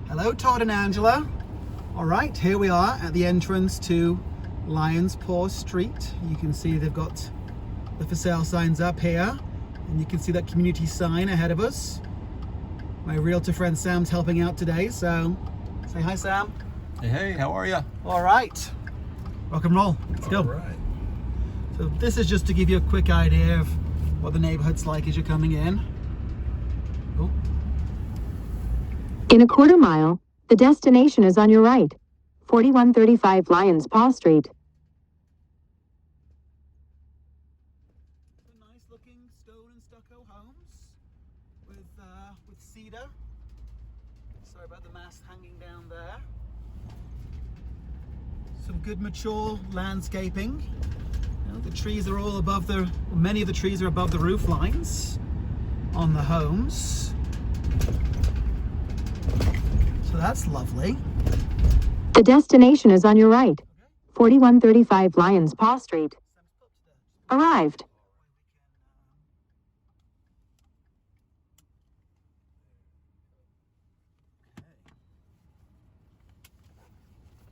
Hello, Todd and Angela. All right, here we are at the entrance to Lion's Paw Street. You can see they've got the for sale signs up here, and you can see that community sign ahead of us. My realtor friend Sam's helping out today, so say hi, Sam. Hey, how are you? All right, rock and roll. Let's go. All right. So this is just to give you a quick idea of what the neighborhood's like as you're coming in. Oh. In a quarter mile, the destination is on your right. 4135 Lion's Paw Street. Nice looking stone and stucco homes with cedar. Sorry about the mast hanging down there. Some good mature landscaping. You know, the trees are all above many of the trees are above the roof lines on the homes. So that's lovely. The destination is on your right. 4135 Lion's Paw Street. Arrived.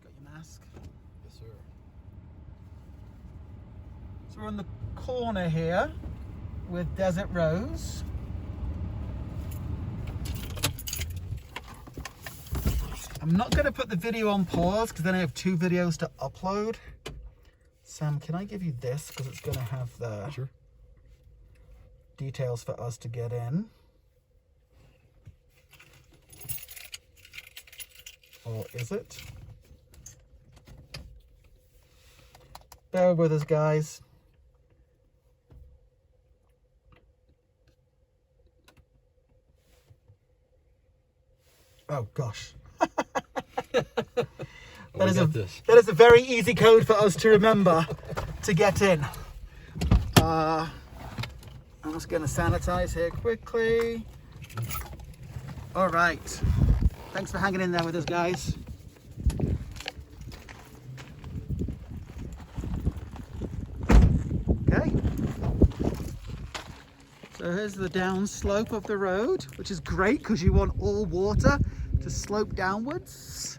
Got your mask. Yes, sir. So we're on the corner here with Desert Rose. I'm not going to put the video on pause because then I have 2 videos to upload. Sam, can I give you this because it's going to have the Sure. details for us to get in? Or is it? Bear with us, guys. Oh gosh. That is a very easy code for us to remember to get in. I'm just going to sanitize here quickly. All right. Thanks for hanging in there with us, guys. Okay. So here's the down slope of the road, which is great because you want all water to slope downwards.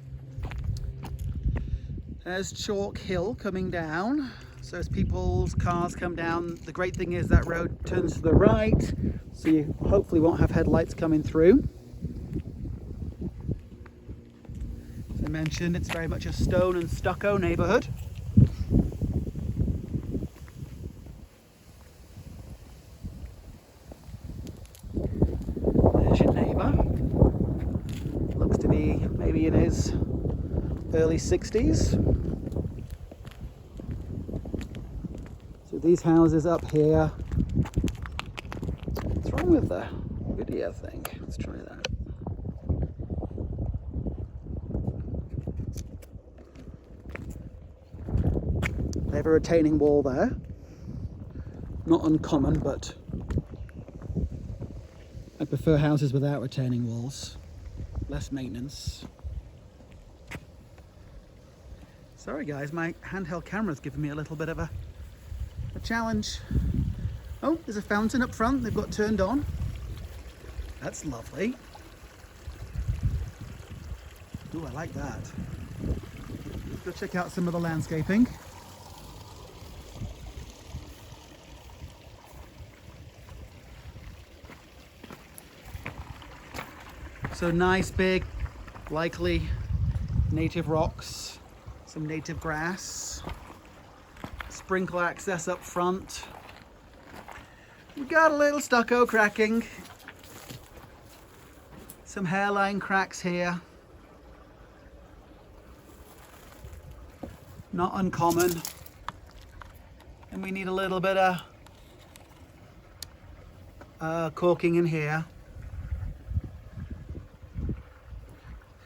There's Chalk Hill coming down. So as people's cars come down, the great thing is that road turns to the right, so you hopefully won't have headlights coming through. As I mentioned, it's very much a stone and stucco neighborhood. There's your neighbor. Looks to be maybe in his early 60s. So these houses up here. What's wrong with the video thing? Let's try that. They have a retaining wall there. Not uncommon, but I prefer houses without retaining walls. Less maintenance. Sorry guys, my handheld camera's giving me a little bit of a challenge. Oh, there's a fountain up front they've got turned on. That's lovely. Ooh, I like that. Let's go check out some of the landscaping. So nice, big, likely native rocks, some native grass, sprinkle access up front. We got a little stucco cracking, some hairline cracks here. Not uncommon. And we need a little bit of caulking in here.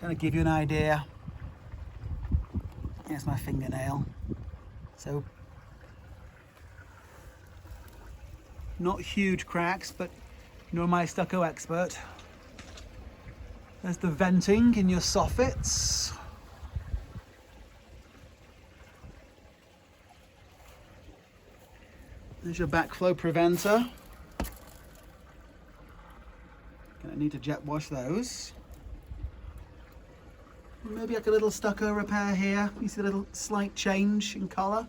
Kind of give you an idea. Here's my fingernail. So not huge cracks, but nor my stucco expert. There's the venting in your soffits. There's your backflow preventer. Gonna need to jet wash those. Maybe like a little stucco repair here. You see a little slight change in colour.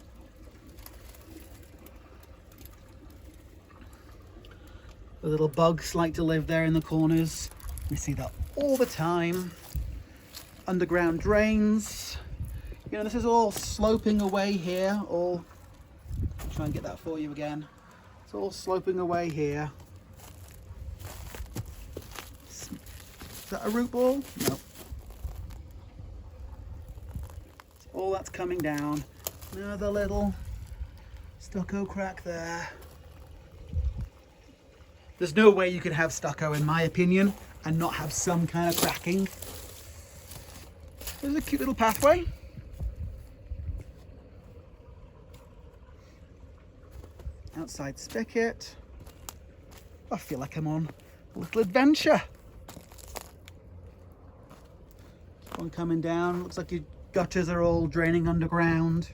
The little bugs like to live there in the corners. We see that all the time. Underground drains. You know, this is all sloping away here. I'll try and get that for you again. It's all sloping away here. Is that a root ball? No. All that's coming down. Another little stucco crack there. There's no way you could have stucco, in my opinion, and not have some kind of cracking. There's a cute little pathway. Outside spigot. I feel like I'm on a little adventure. One coming down. Looks like your gutters are all draining underground.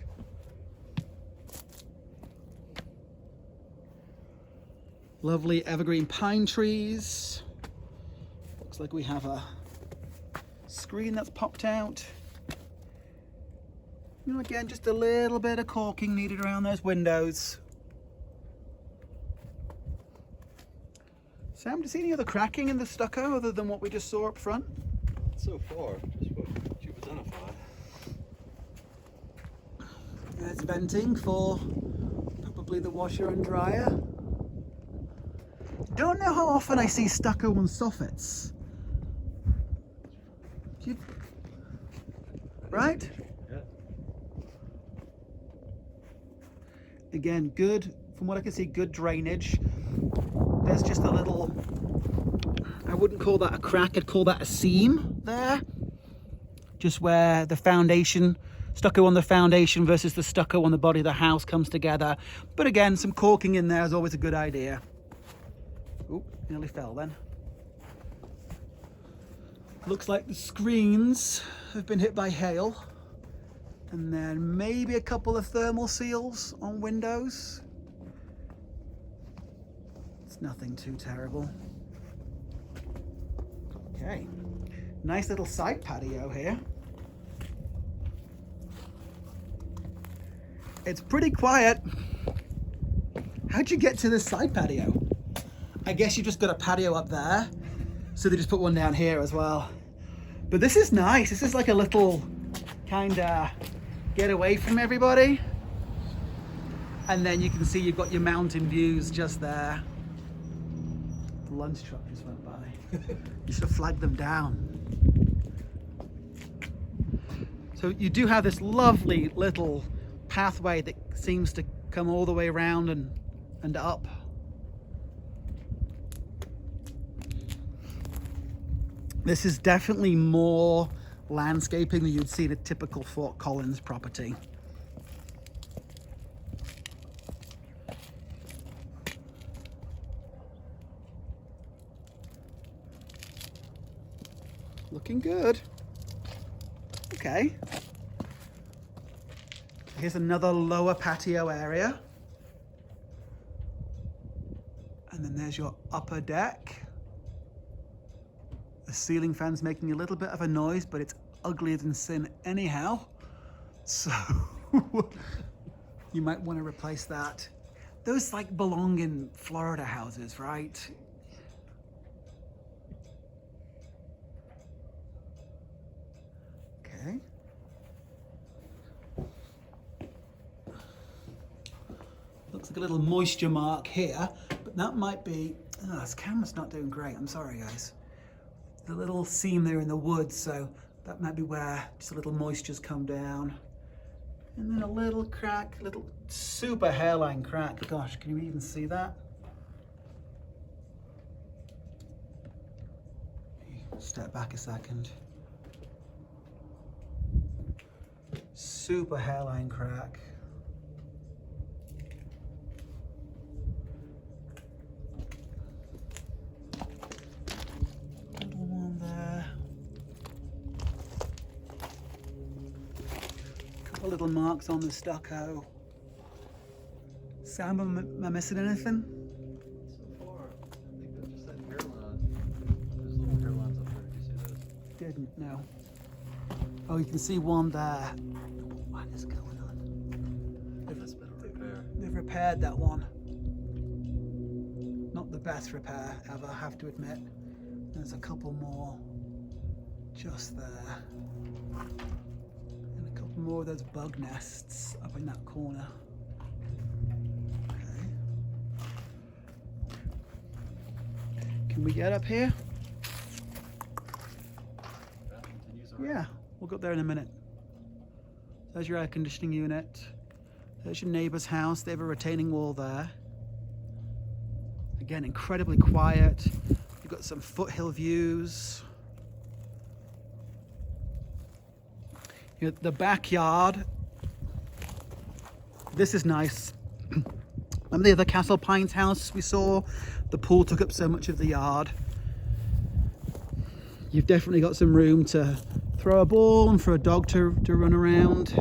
Lovely evergreen pine trees. Looks like we have a screen that's popped out. You know, again, just a little bit of caulking needed around those windows. Sam, do you see any other cracking in the stucco other than what we just saw up front? So far, just what you've identified. There's venting for probably the washer and dryer. Don't know how often I see stucco on soffits. Right? Yeah. Again, good, from what I can see, good drainage. There's just a little, I wouldn't call that a crack, I'd call that a seam there. Just where the foundation, stucco on the foundation versus the stucco on the body of the house comes together. But again, some caulking in there is always a good idea. Oop, nearly fell then. Looks like the screens have been hit by hail. And then maybe a couple of thermal seals on windows. It's nothing too terrible. Okay, nice little side patio here. It's pretty quiet. How'd you get to this side patio? I guess you just got a patio up there, so they just put one down here as well. But this is nice. This is like a little kind of get away from everybody. And then you can see you've got your mountain views just there. The lunch truck just went by. You should have flagged them down. So you do have this lovely little pathway that seems to come all the way around and up. This is definitely more landscaping than you'd see in a typical Fort Collins property. Looking good. Okay. Here's another lower patio area. And then there's your upper deck. The ceiling fan's making a little bit of a noise, but it's uglier than sin anyhow. So you might want to replace that. Those like belong in Florida houses, right? Okay. Looks like a little moisture mark here, but that might be, oh, this camera's not doing great. I'm sorry, guys. The little seam there in the wood, so that might be where just a little moisture's come down. And then a little crack, little super hairline crack. Gosh, can you even see that? Step back a second. Super hairline crack. Little one there. Couple little marks on the stucco. Sam, am I missing anything? So far, I think that's just that hairline. There's little hairlines up there. Do you see those? Didn't, no. Oh, you can see one there. What is going on? That's been a repair. They've repaired that one. Not the best repair ever, I have to admit. There's a couple more just there. And a couple more of those bug nests up in that corner. Okay. Can we get up here? Yeah, we'll go up there in a minute. There's your air conditioning unit. There's your neighbour's house. They have a retaining wall there. Again, incredibly quiet. You've got some foothill views. You know, the backyard. This is nice. Remember the other Castle Pines house we saw? The pool took up so much of the yard. You've definitely got some room to throw a ball and for a dog to run around.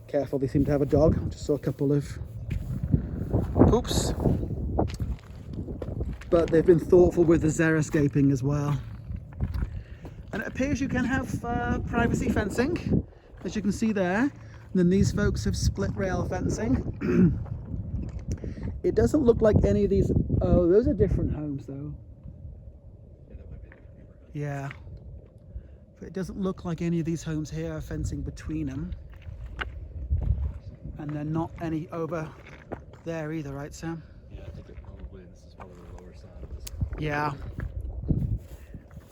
Careful, they seem to have a dog. I just saw a couple of poops. But they've been thoughtful with the xeriscaping as well. And it appears you can have privacy fencing, as you can see there. And then these folks have split rail fencing. It doesn't look like any of these. Oh, those are different homes though. Yeah, but it doesn't look like any of these homes here are fencing between them. And they're not any over there either, right, Sam? Yeah, I think this is probably the lower side of this. Yeah.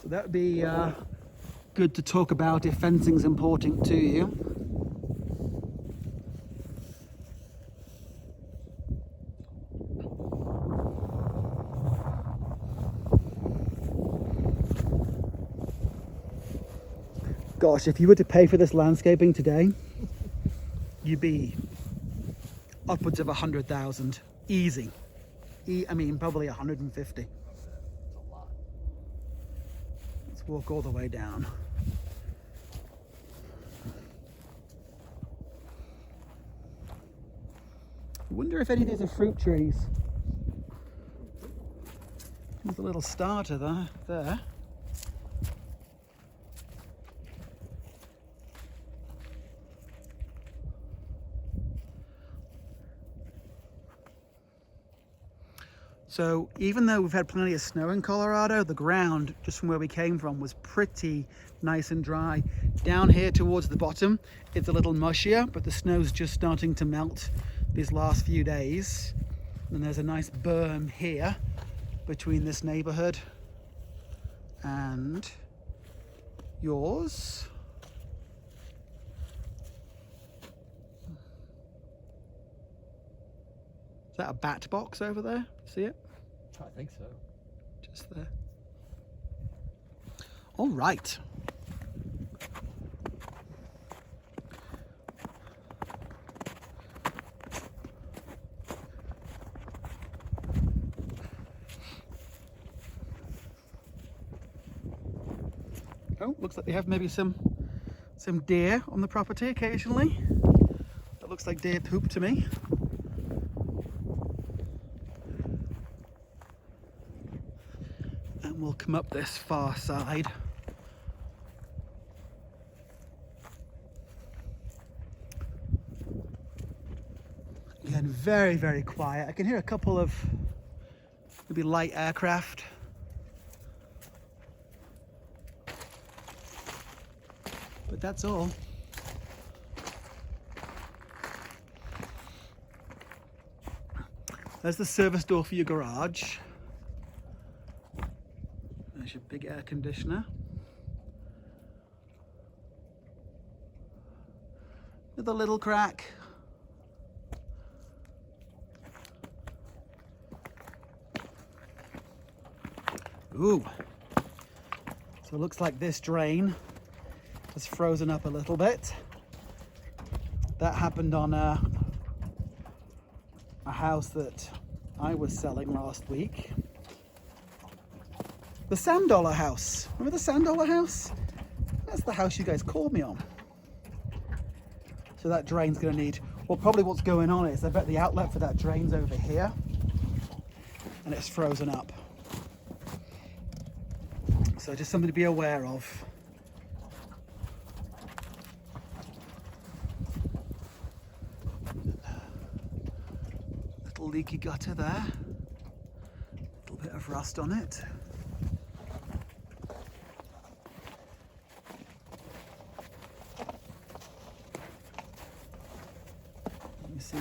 So that would be good to talk about if fencing's important to you. Gosh, if you were to pay for this landscaping today, you'd be upwards of 100,000, easy. I mean, probably 150. It's a lot. Let's walk all the way down. I wonder if any of these are fruit trees. There's a little starter there. So even though we've had plenty of snow in Colorado, the ground, just from where we came from, was pretty nice and dry. Down here towards the bottom, it's a little mushier, but the snow's just starting to melt these last few days. And there's a nice berm here between this neighborhood and yours. Is that a bat box over there? See it? I think so. Just there. All right. Oh, looks like they have maybe some deer on the property occasionally. That looks like deer poop to me. And we'll come up this far side. Again, very, very quiet. I can hear a couple of maybe light aircraft. But that's all. There's the service door for your garage. There's your big air conditioner. With a little crack. Ooh. So it looks like this drain has frozen up a little bit. That happened on a house that I was selling last week. The Sand Dollar house. Remember the Sand Dollar house? That's the house you guys called me on. So that drain's gonna need, well, probably what's going on is I bet the outlet for that drain's over here and it's frozen up. So just something to be aware of. Little leaky gutter there. Little bit of rust on it. You see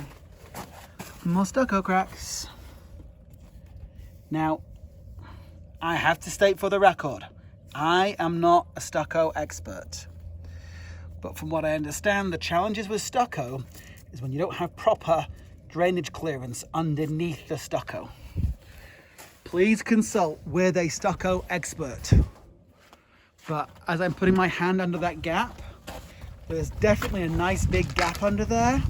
more stucco cracks. Now, I have to state for the record, I am not a stucco expert. But from what I understand, the challenges with stucco is when you don't have proper drainage clearance underneath the stucco. Please consult with a stucco expert. But as I'm putting my hand under that gap, there's definitely a nice big gap under there.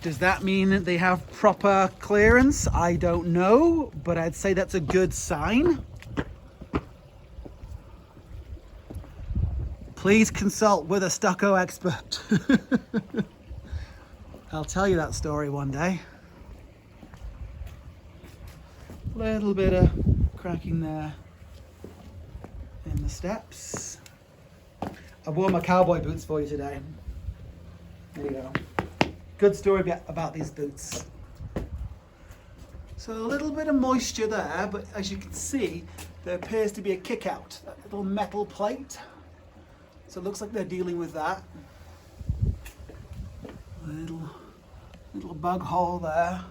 Does that mean that they have proper clearance? I don't know, but I'd say that's a good sign. Please consult with a stucco expert. I'll tell you that story one day. Little bit of cracking there in the steps. I wore my cowboy boots for you today. There you go. Good story about these boots. So a little bit of moisture there, but as you can see, there appears to be a kick out, that little metal plate. So it looks like they're dealing with that. Little bug hole there.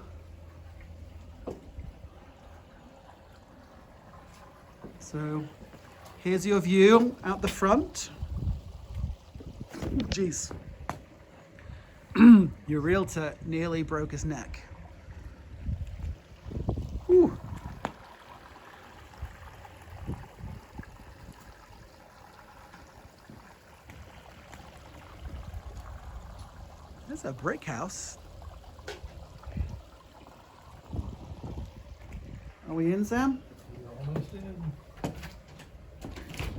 So here's your view out the front. Jeez. Your realtor nearly broke his neck. Whew. There's a brick house. Are we in, Sam? We're almost in.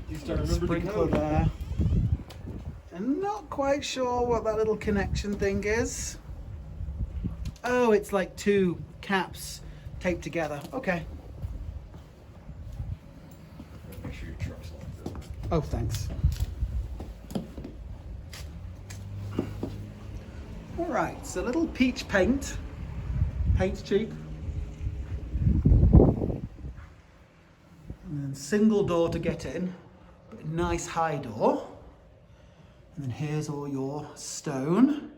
You start remembering Sprinkler there. I'm not quite sure what that little connection thing is. Oh, it's like two caps taped together. Okay. Make sure your truck's locked up. Oh, thanks. All right, so little peach paint. Paint's cheap. And then single door to get in, but nice high door. And then here's all your stone.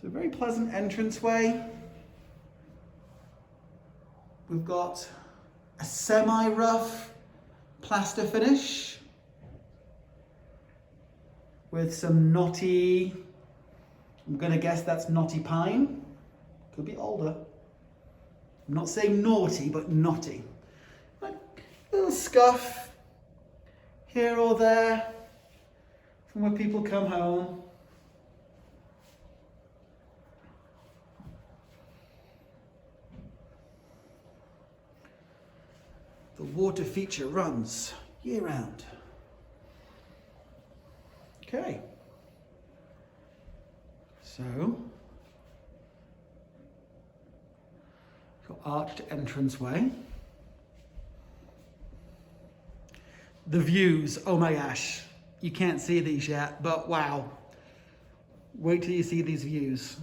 So a very pleasant entranceway. We've got a semi-rough plaster finish with some knotty, I'm gonna guess that's knotty pine. Could be older. I'm not saying naughty, but knotty. Like a little scuff here or there from where people come home. The water feature runs year round. Okay. So, your arched entranceway. The views, oh my gosh, you can't see these yet, but wow. Wait till you see these views.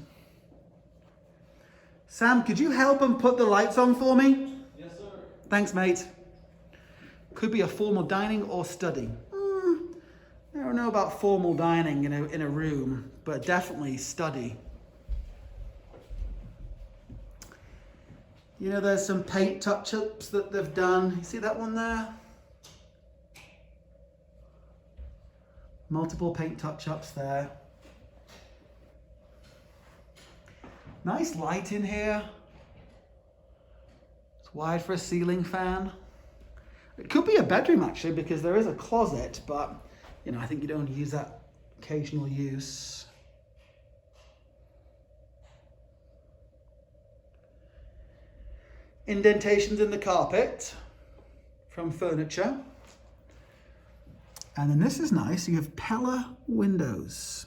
Sam, could you help and put the lights on for me? Yes, sir. Thanks, mate. Could be a formal dining or study. I don't know about formal dining in a room, but definitely study. You know, there's some paint touch-ups that they've done. You see that one there? Multiple paint touch-ups there. Nice light in here. It's wide for a ceiling fan. It could be a bedroom actually, because there is a closet, but you know, I think you'd only use that occasional use. Indentations in the carpet from furniture. And then this is nice, you have Pella windows.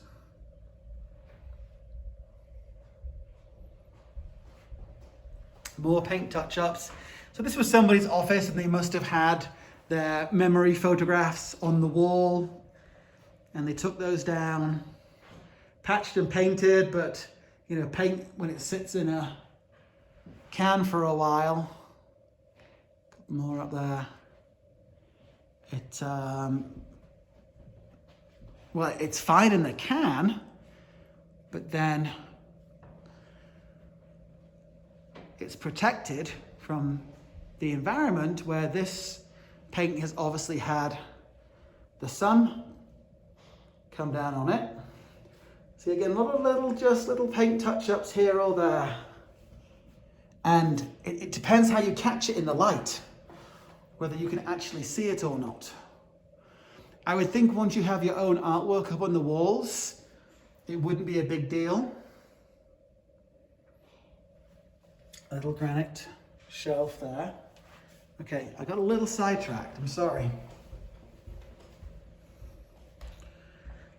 Some more paint touch-ups. So this was somebody's office and they must have had their memory photographs on the wall, and they took those down, patched and painted, but you know, paint when it sits in a can for a while. Couple more up there. Well, it's fine in the can, but then it's protected from the environment where this paint has obviously had the sun come down on it. So again, a lot of little paint touch-ups here or there. And it depends how you catch it in the light, whether you can actually see it or not. I would think once you have your own artwork up on the walls, it wouldn't be a big deal. A little granite shelf there. Okay, I got a little sidetracked, I'm sorry.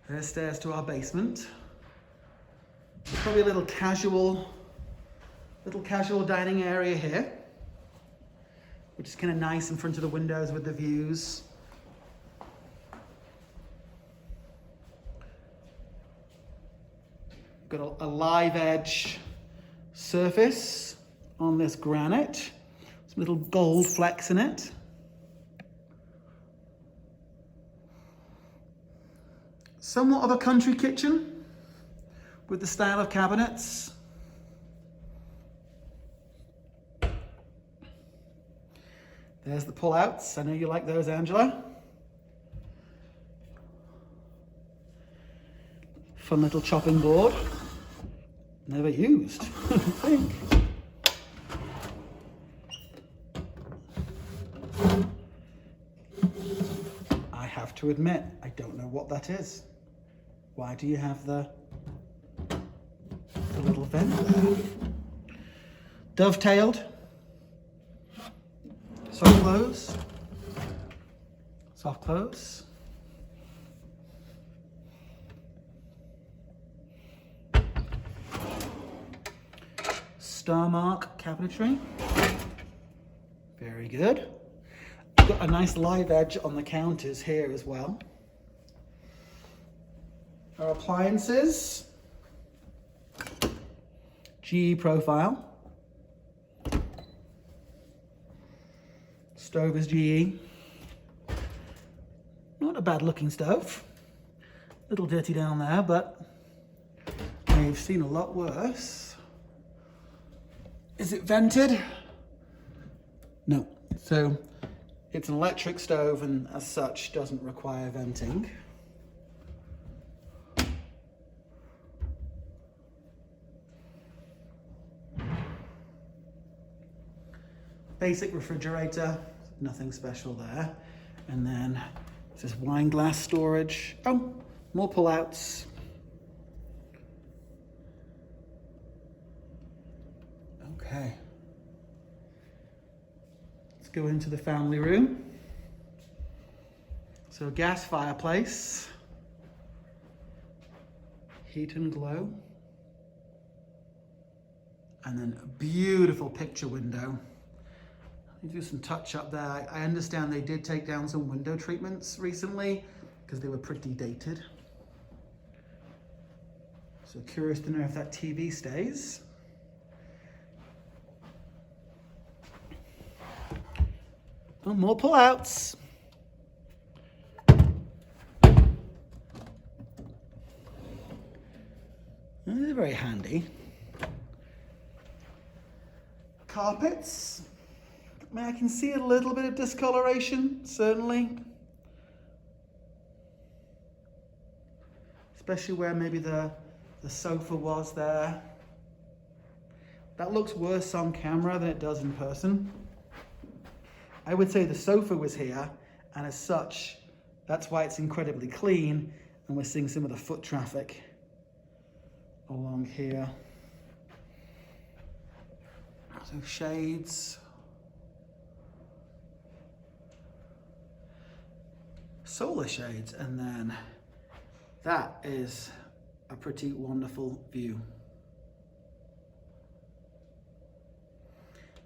There's stairs to our basement. Probably a little casual dining area here, which is kind of nice in front of the windows with the views. Got a live edge surface on this granite. Some little gold flecks in it. Somewhat of a country kitchen with the style of cabinets. There's the pull-outs. I know you like those, Angela. Fun little chopping board. Never used, I don't think. I have to admit, I don't know what that is. Why do you have the little vent there? Dovetailed. Soft close. Soft close. Star mark cabinetry. Very good. Got a nice live edge on the counters here as well. Our appliances. GE profile. Stove is GE. Not a bad looking stove. A little dirty down there, but I've seen a lot worse. Is it vented? No. So it's an electric stove and as such doesn't require venting. Basic refrigerator, nothing special there. And then this is wine glass storage. Oh, more pull-outs. Okay. Let's go into the family room. So gas fireplace. Heat and glow. And then a beautiful picture window. Do some touch up there. I understand they did take down some window treatments recently because they were pretty dated. So curious to know if that TV stays. Oh, more pull-outs. They're very handy. Carpets. I mean, I can see a little bit of discoloration, certainly. Especially where maybe the sofa was there. That looks worse on camera than it does in person. I would say the sofa was here, and as such, that's why it's incredibly clean, and we're seeing some of the foot traffic along here. So shades. Solar shades, and then that is a pretty wonderful view.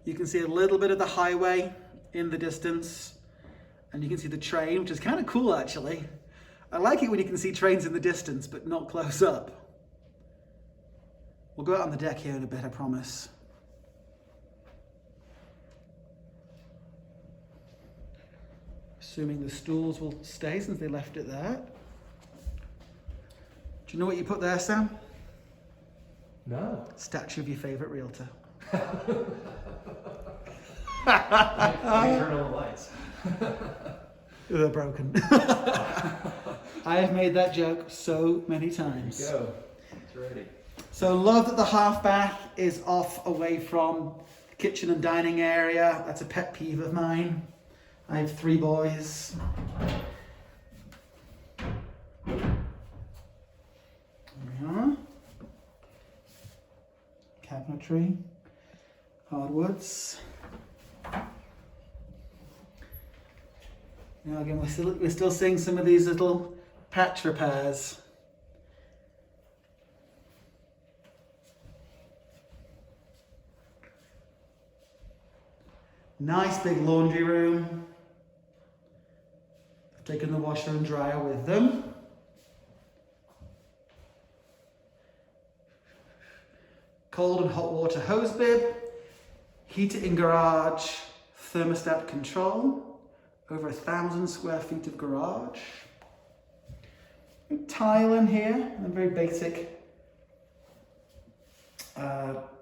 You can see a little bit of the highway in the distance, and you can see the train, which is kind of cool actually. I like it when you can see trains in the distance, but not close up. We'll go out on the deck here in a bit, I promise. Assuming the stools will stay since they left it there. Do you know what you put there, Sam? No. Statue of your favourite realtor. I turn on the lights. They're broken. I have made that joke so many times. There you go. It's ready. So love that the half bath is off away from the kitchen and dining area. That's a pet peeve of mine. I have 3 boys. There we are. Cabinetry, hardwoods. Now again, we're still seeing some of these little patch repairs. Nice big laundry room. I've taken the washer and dryer with them. Cold and hot water hose bib. Heater in garage. Thermostat control. Over 1,000 square feet of garage. Tile in here, and very basic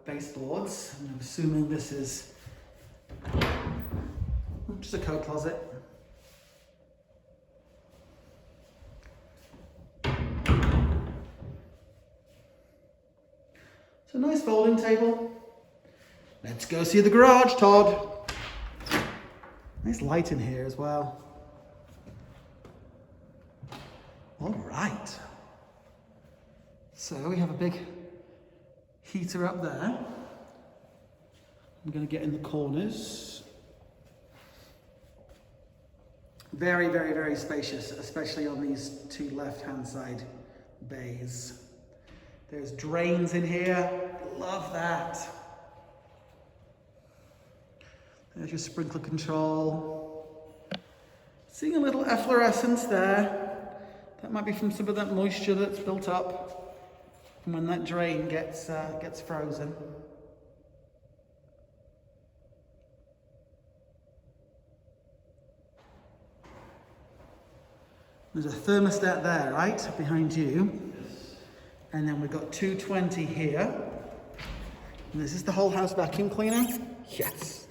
baseboards. And I'm assuming this is just a coat closet. It's a nice folding table. Let's go see the garage, Todd. Nice light in here as well. All right. So we have a big heater up there. I'm going to get in the corners. Very, very, very spacious, especially on these 2 left-hand side bays. There's drains in here. Love that. There's your sprinkler control. Seeing a little efflorescence there. That might be from some of that moisture that's built up from when that drain gets frozen. There's a thermostat there, right, behind you. And then we've got 220 here. And this is the whole house vacuum cleaner. Yes.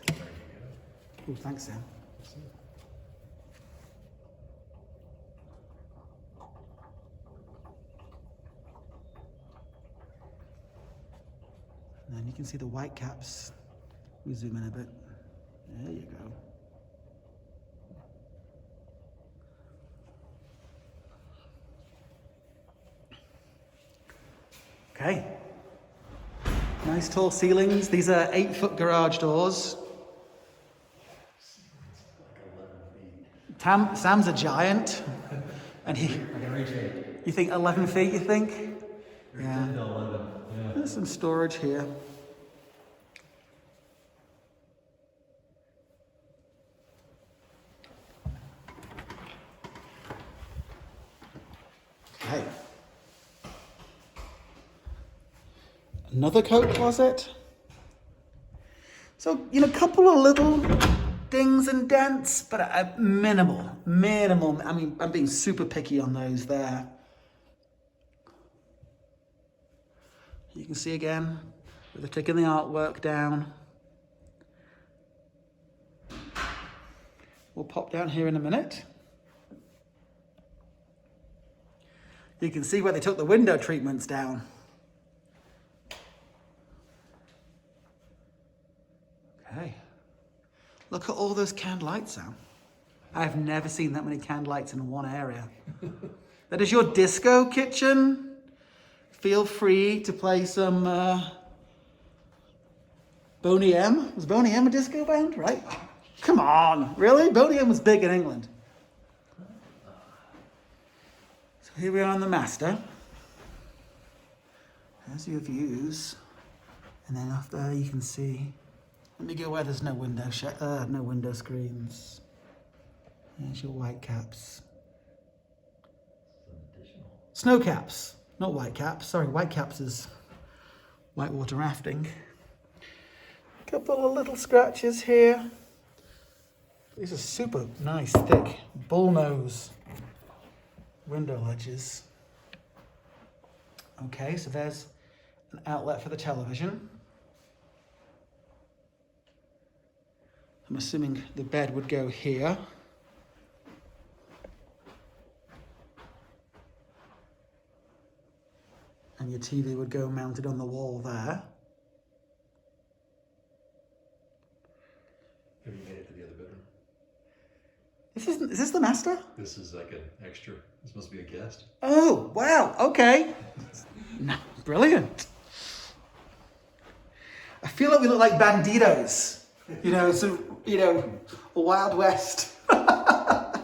Oh, thanks, Sam. And then you can see the white caps. We zoom in a bit. There you go. Okay. Nice tall ceilings. These are 8-foot garage doors. Sam's a giant. And he. I can reach 8. You think 11 feet, you think? Yeah. 10 to 11. Yeah. There's some storage here. Okay. Another coat closet. So, a couple of little dings and dents, but minimal. I mean, I'm being super picky on those there. You can see again, they're taking the artwork down. We'll pop down here in a minute. You can see where they took the window treatments down. Okay. Look at all those canned lights, Sam. I've never seen that many canned lights in one area. That is your disco kitchen. Feel free to play some Boney M. Was Boney M a disco band? Right? Come on, really? Boney M was big in England. So here we are on the master. There's your views. And then off there you can see Let me go where there's no window screens. There's your white caps. Snow caps, not white caps. Sorry, white caps is whitewater rafting. Couple of little scratches here. These are super nice, thick bullnose window ledges. Okay, so there's an outlet for the television. I'm assuming the bed would go here. And your TV would go mounted on the wall there. Have you made it to the other bedroom? Is this the master? This is like an extra. This must be a guest. Oh, wow, okay. No, brilliant. I feel like we look like banditos. Wild West. Now,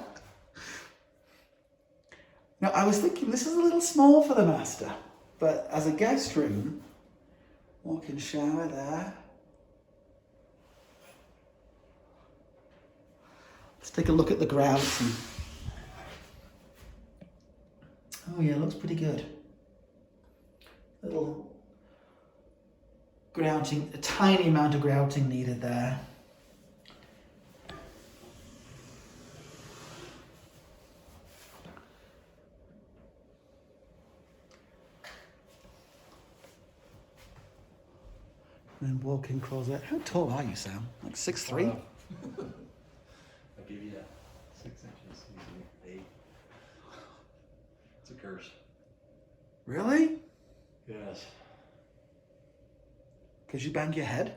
I was thinking this is a little small for the master, but as a guest room, walk-in shower there. Let's take a look at the grouts. Oh yeah, looks pretty good. Little grouting, a tiny amount of grouting needed there. And then walk-in closet. How tall are you, Sam? Like 6'3"? I'll give you 6 inches. Easy. 8. It's a curse. Really? Yes. Because you bang your head?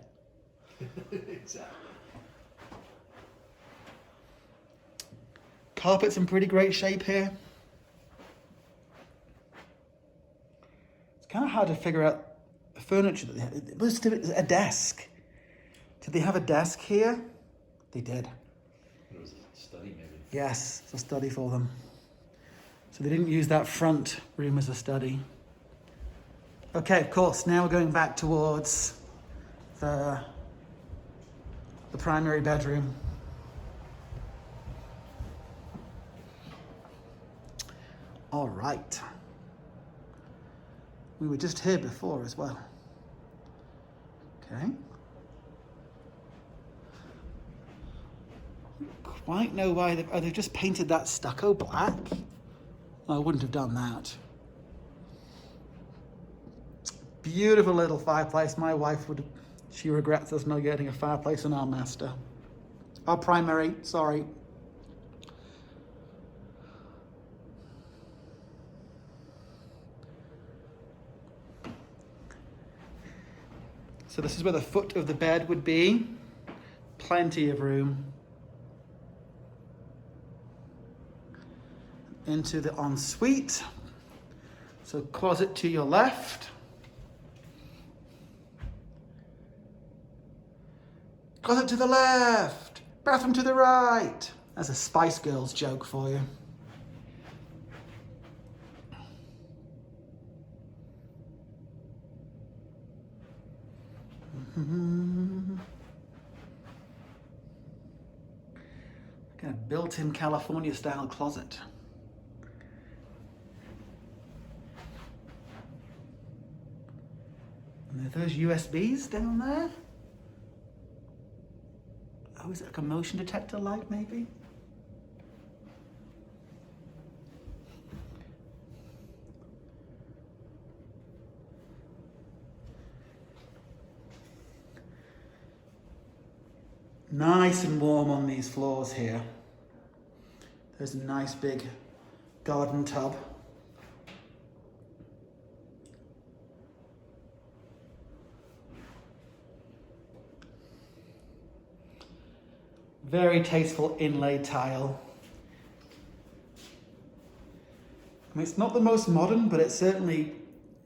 Exactly. Carpet's in pretty great shape here. It's kind of hard to figure out the furniture that they had. It was a desk. Did they have a desk here? They did. It was a study, maybe. Yes, it's a study for them. So they didn't use that front room as a study. Okay, of course, now we're going back towards the primary bedroom. All right. We were just here before as well. Okay. Quite know why they've just painted that stucco black. I wouldn't have done that. Beautiful little fireplace. My wife she regrets us not getting a fireplace in our master. Our primary, sorry. So this is where the foot of the bed would be. Plenty of room. Into the ensuite. So closet to your left. Closet to the left. Bathroom to the right. That's a Spice Girls joke for you. Got a built-in California style closet. And are those USBs down there? Oh, is it like a motion detector light maybe? Nice and warm on these floors here. There's a nice big garden tub. Very tasteful inlaid tile. I mean, it's not the most modern, but it's certainly,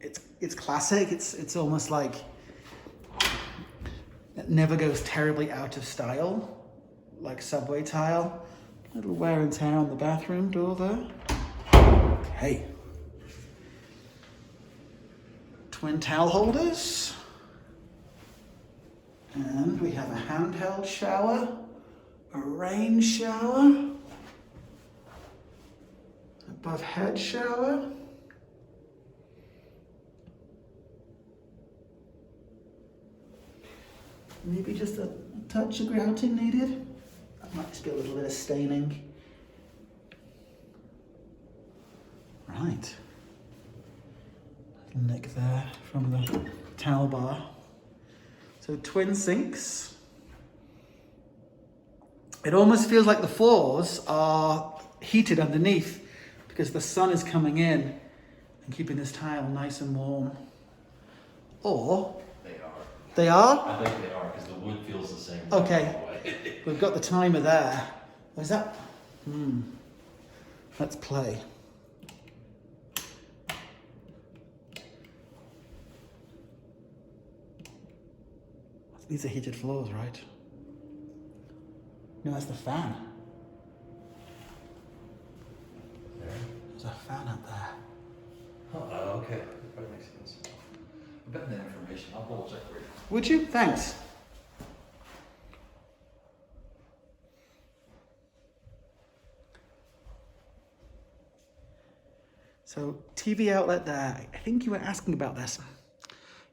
it's classic. It's almost like it never goes terribly out of style, like subway tile. A little wear and tear on the bathroom door there. Okay. Twin towel holders. And we have a handheld shower, a rain shower, above head shower. Maybe just a touch of grouting needed. That might just be a little bit of staining. Right. Little nick there from the towel bar. So twin sinks. It almost feels like the floors are heated underneath because the sun is coming in and keeping this tile nice and warm. Or they are? I think they are, because the wood feels the same. Okay. We've got the timer there. Is that? Let's play. These are heated floors, right? No, that's the fan. There. There's a fan up there. Oh, okay. That probably makes sense. I've gotten that information. I'll double check for you. Would you? Thanks. So, TV outlet there. I think you were asking about this.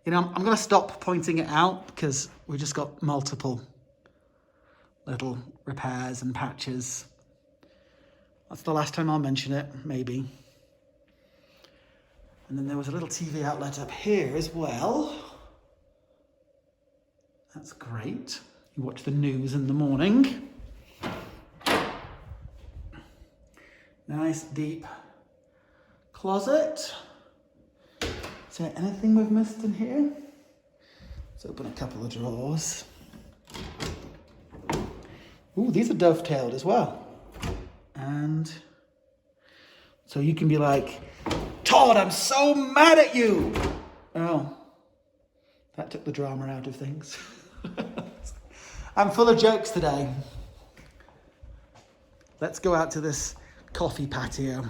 You know, I'm going to stop pointing it out because we just got multiple little repairs and patches. That's the last time I'll mention it, maybe. And then there was a little TV outlet up here as well. That's great. You watch the news in the morning. Nice deep closet. Is there anything we've missed in here? Let's open a couple of drawers. Ooh, these are dovetailed as well. And so you can be like, Todd, I'm so mad at you. Oh, that took the drama out of things. I'm full of jokes today. Let's go out to this coffee patio.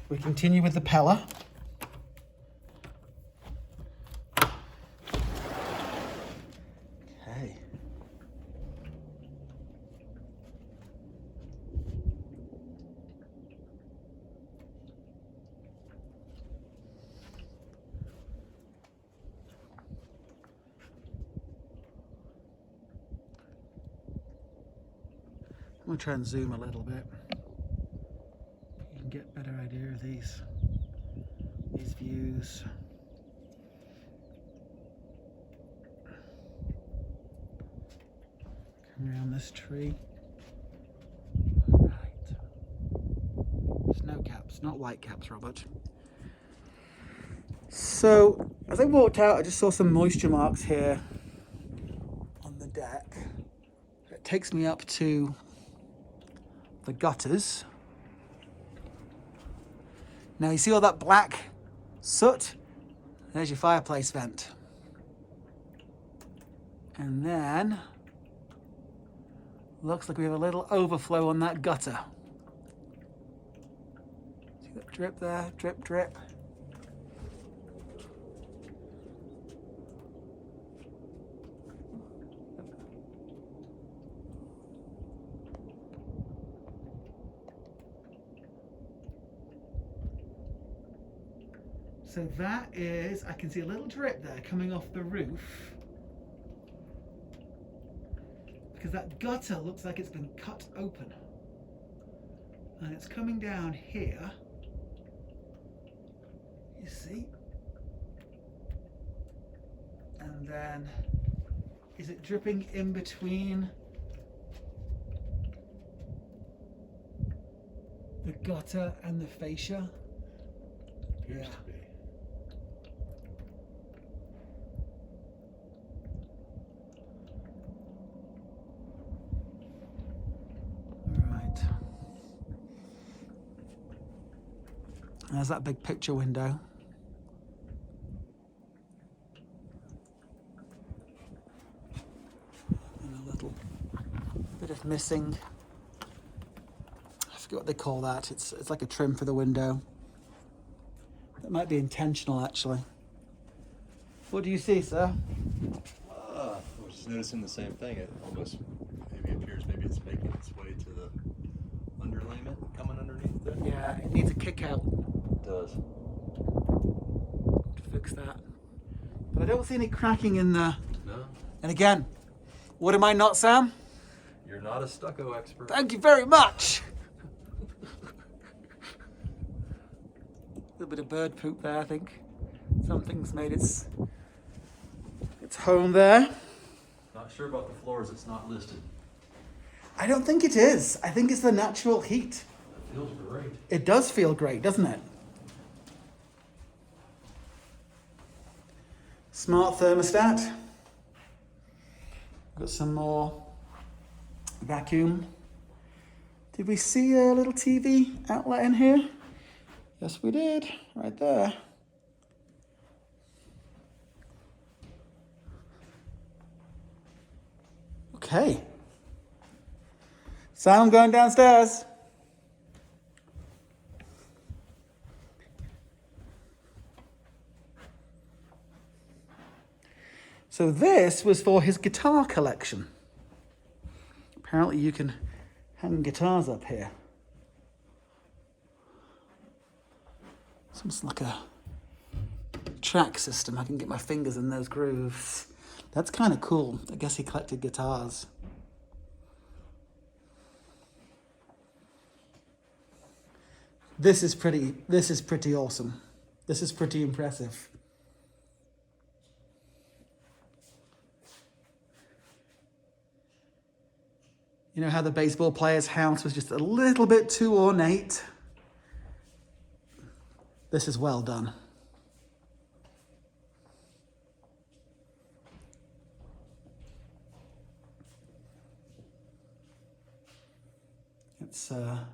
We continue with the Pella. Okay. I'm going to try and zoom a little bit. You can get a better idea of these views. Come around this tree. Right. Snow caps, not white caps, Robert. So, as I walked out, I just saw some moisture marks here on the deck. It takes me up to the gutters. Now you see all that black soot? There's your fireplace vent. And then, looks like we have a little overflow on that gutter. See that drip there? Drip, drip. So that is, I can see a little drip there coming off the roof. Because that gutter looks like it's been cut open. And it's coming down here. You see? And then, is it dripping in between the gutter and the fascia? Appears to be. There's that big picture window. And a little bit of missing. I forget what they call that. It's like a trim for the window. That might be intentional, actually. What do you see, sir? noticing the same thing. It almost maybe appears maybe it's making its way to the underlayment coming underneath there. Yeah, it needs a kick out It does. to fix that. But I don't see any cracking in the... No, And again, what am I not, Sam? you're not a stucco expert. Thank you very much. A little bit of bird poop there, I think. Something's made its home there. Not sure about the floors. It's not listed. I don't think it is. I think it's the natural heat. It feels great. It does feel great, doesn't it? Smart thermostat. Got some more vacuum. Did we see a little TV outlet in here? Yes, we did. Right there. Okay. So I'm going downstairs. So this was for his guitar collection. Apparently you can hang guitars up here. It's almost like a track system. I can get my fingers in those grooves. That's kind of cool. I guess he collected guitars. This is pretty awesome. This is pretty impressive. You know how the baseball player's house was just a little bit too ornate? This is well done. It's a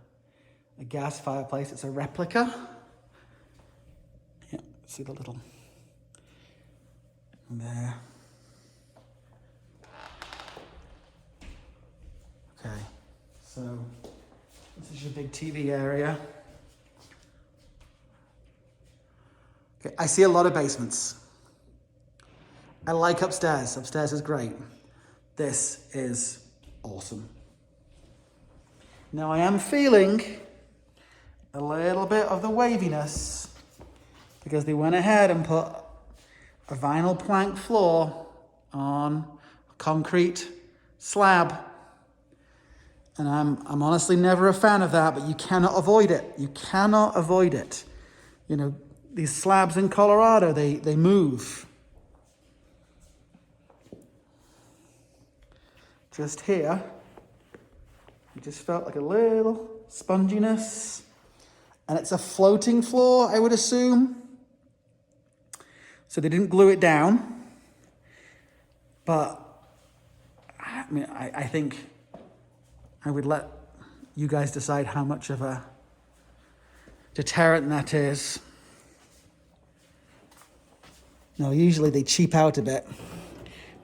gas fireplace. It's a replica. Yeah, see the little there. Okay, so this is your big TV area. Okay, I see a lot of basements. I like upstairs. Upstairs is great. This is awesome. Now I am feeling a little bit of the waviness because they went ahead and put a vinyl plank floor on a concrete slab. And I'm honestly never a fan of that, but you cannot avoid it. You cannot avoid it. You know, these slabs in Colorado, they move. Just here, it just felt like a little sponginess. And it's a floating floor, I would assume. So they didn't glue it down. But, I mean, I think I would let you guys decide how much of a deterrent that is. No, usually they cheap out a bit.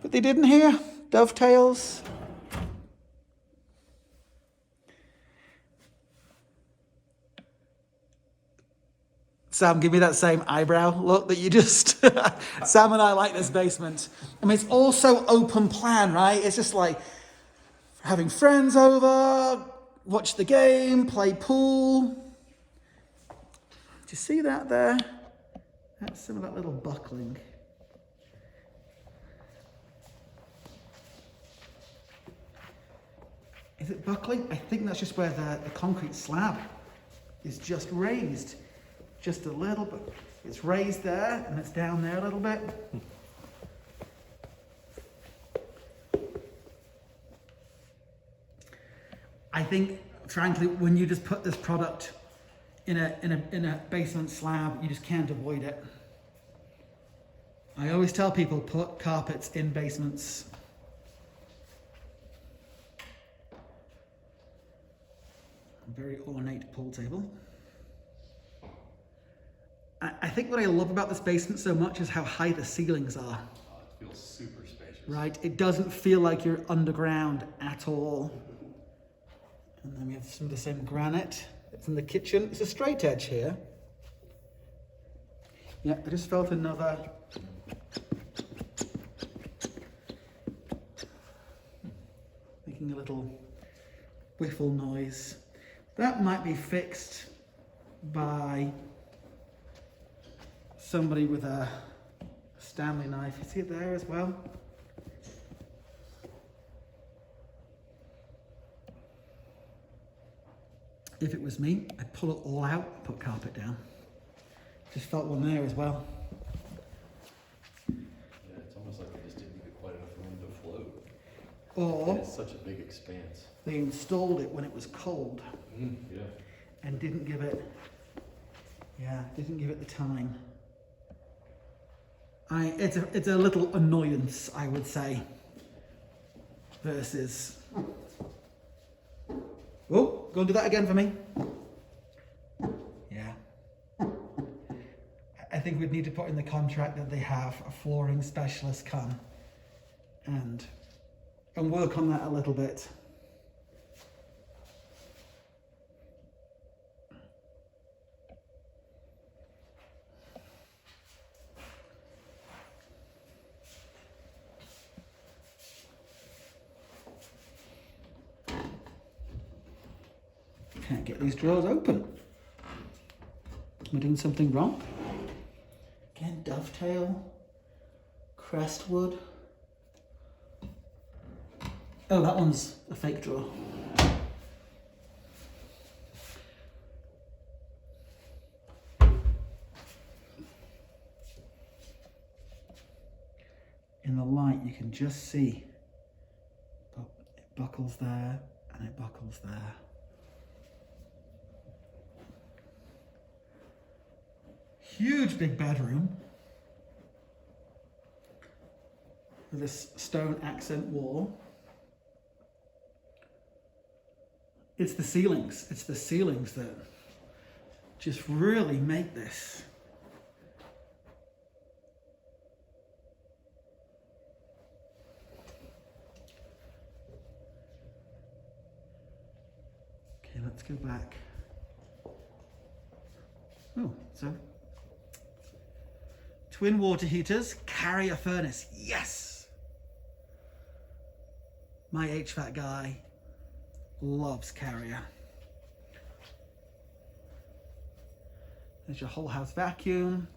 But they didn't here. Dovetails. Sam, give me that same eyebrow look that you just... Sam and I like this basement. I mean, it's also open plan, right? It's just like having friends over, watch the game, play pool. Do you see that there? That's some of that little buckling. Is it buckling? I think that's just where the concrete slab is just raised. Just a little bit. It's raised there and it's down there a little bit. I think, frankly, when you just put this product in a basement slab, you just can't avoid it. I always tell people, put carpets in basements. A very ornate pool table. I think what I love about this basement so much is how high the ceilings are. Oh, it feels super spacious. Right? It doesn't feel like you're underground at all. And then we have some of the same granite. It's in the kitchen. It's a straight edge here. Yeah, I just felt another making a little whiffle noise. That might be fixed by somebody with a Stanley knife. You see it there as well? If it was me, I'd pull it all out and put carpet down. Just felt one there as well. Yeah, it's almost like they just didn't give it quite enough room to float. Or And it's such a big expanse. they installed it when it was cold Yeah. and didn't give it the time. It's a little annoyance, I would say, versus... Oh, go and do that again for me. Yeah. I think we'd need to put in the contract that they have a flooring specialist come and work on that a little bit. Can't get these drawers open. Am I doing something wrong? Again, dovetail, crestwood. Oh, that one's a fake drawer. In the light, you can just see it buckles there and it buckles there. Huge big bedroom with this stone accent wall. It's the ceilings. It's the ceilings that just really make this. Okay, let's go back. Oh, so twin water heaters, carrier furnace. Yes! My HVAC guy loves carrier. There's your whole house vacuum,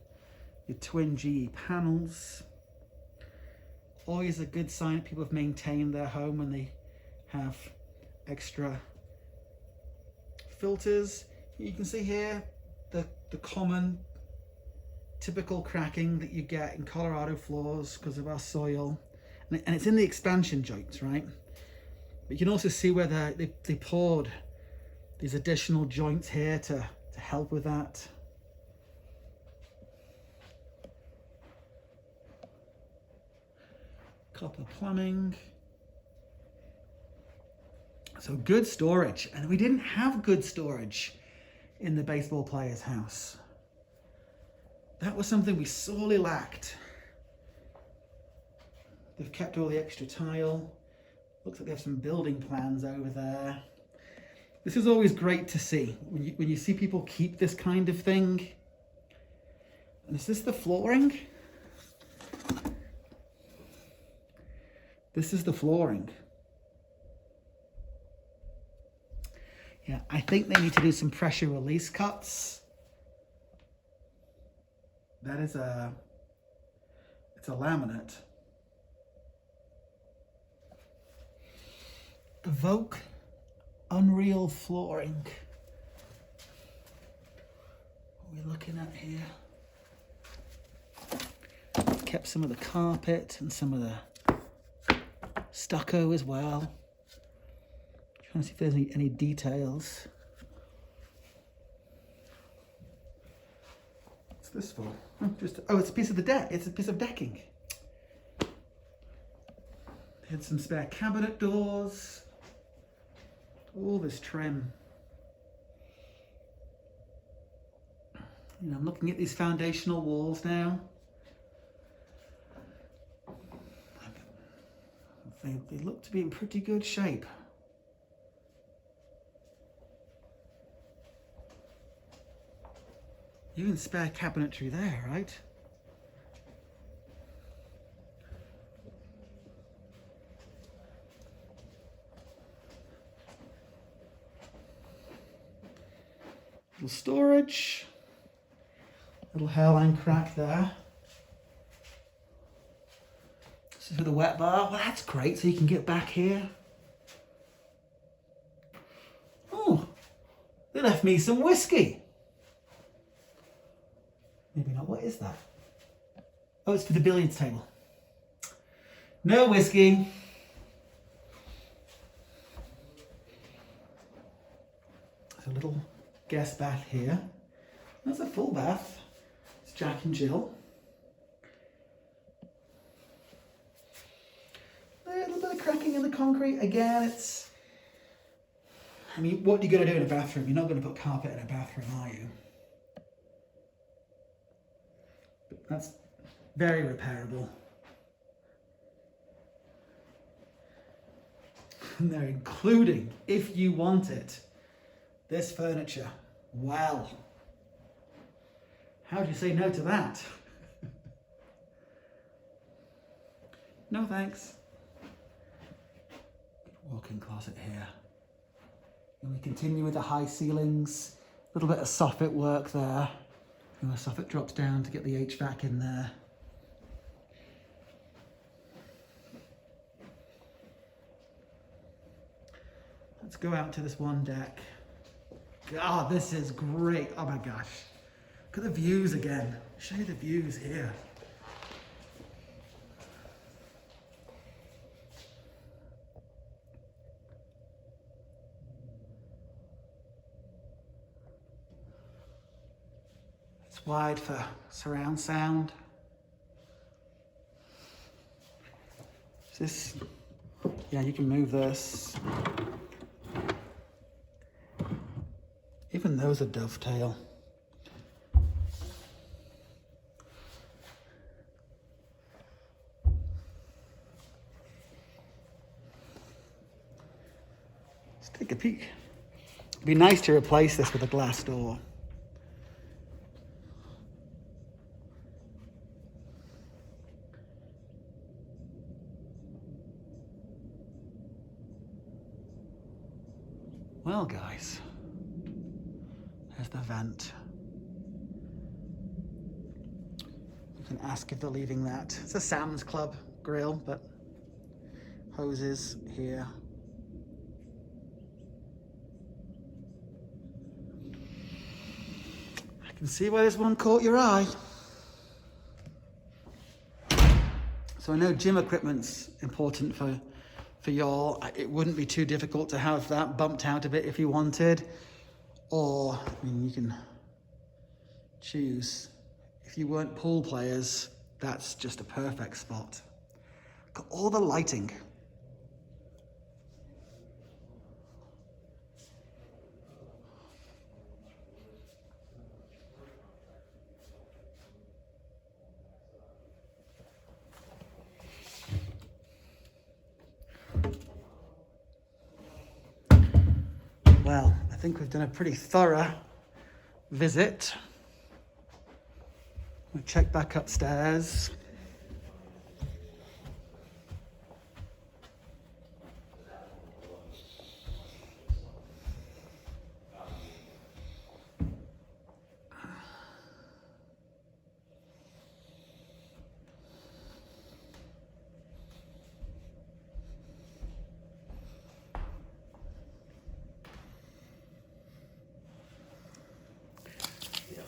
your twin GE panels. Always a good sign that people have maintained their home when they have extra filters. You can see here the common typical cracking that you get in Colorado floors because of our soil, and it's in the expansion joints, right? But you can also see where they poured these additional joints here to help with that. Copper plumbing. So good storage, and we didn't have good storage in the baseball player's house. That was something we sorely lacked. They've kept all the extra tile. Looks like they have some building plans over there. This is always great to see when you see people keep this kind of thing. And is this the flooring? This is the flooring. Yeah, I think they need to do some pressure release cuts. That is it's a laminate. Evoke Unreal flooring. What are we looking at here? Kept some of the carpet and some of the stucco as well. Trying to see if there's any details. What's this for? Oh, it's a piece of the deck. It's a piece of decking. Had some spare cabinet doors. All this trim. You know, I'm looking at these foundational walls now. They look to be in pretty good shape. Even spare cabinetry there, right? Little storage. Little hairline crack there. This is for the wet bar. Well, that's great, so you can get back here. Oh, they left me some whiskey. Maybe not. What is that? Oh, it's for the billiards table. No whiskey. There's a little guest bath here. That's a full bath. It's Jack and Jill. A little bit of cracking in the concrete. Again, it's... I mean, what are you going to do in a bathroom? You're not going to put carpet in a bathroom, are you? That's very repairable. And they're including, if you want it, this furniture. Well, how do you say no to that? No thanks. Walk-in closet here. And we continue with the high ceilings. A little bit of soffit work there. And the soffit drops down to get the HVAC in there. Let's go out to this one deck. God, this is great. Oh my gosh. Look at the views again. Show you the views here. It's wide for surround sound. Is this, yeah, you can move this. Even those are dovetail. Let's take a peek. It'd be nice to replace this with a glass door. Well, guys. There's the vent. You can ask if they're leaving that. It's a Sam's Club grill, but hoses here. I can see why this one caught your eye. So I know gym equipment's important for y'all. It wouldn't be too difficult to have that bumped out a bit if you wanted. Or, I mean, you can choose. If you weren't pool players, that's just a perfect spot. Got all the lighting. Well, I think we've done a pretty thorough visit. We'll check back upstairs.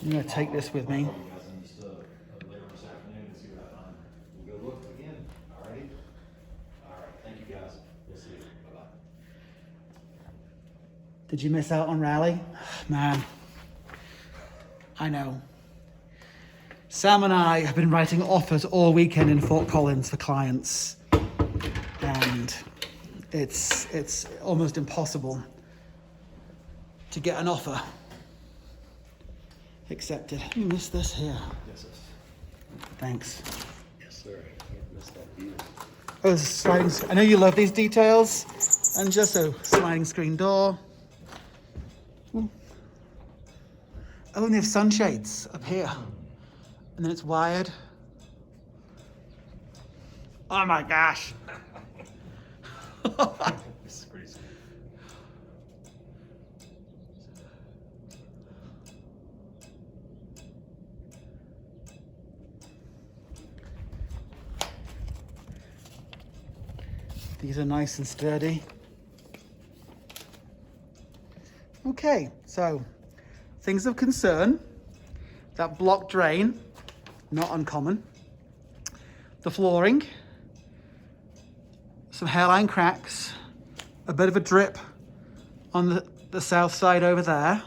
I'm going to take this with me. Did you miss out on Rally? Man, I know. Sam and I have been writing offers all weekend in Fort Collins for clients, and it's almost impossible to get an offer accepted. You missed this here. Yes, sir. Thanks. Yes, sir. Can't miss that either. Oh, there's a sliding. I know you love these details, and just a sliding screen door. Ooh. Oh, and they have sunshades up here, and then it's wired. Oh my gosh. This is pretty sweet. These are nice and sturdy. Okay, so things of concern. That block drain, not uncommon. The flooring, some hairline cracks, a bit of a drip on the south side over there.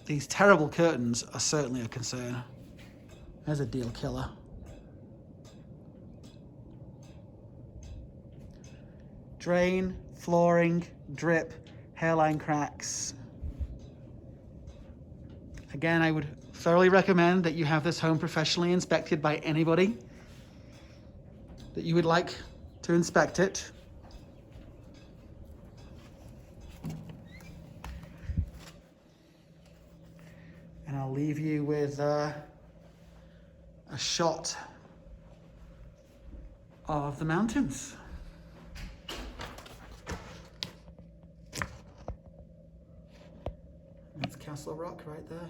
These terrible curtains are certainly a concern. There's a deal killer. Drain, flooring, drip, hairline cracks. Again, I would thoroughly recommend that you have this home professionally inspected by anybody that you would like to inspect it. And I'll leave you with a shot of the mountains. That's Castle Rock right there.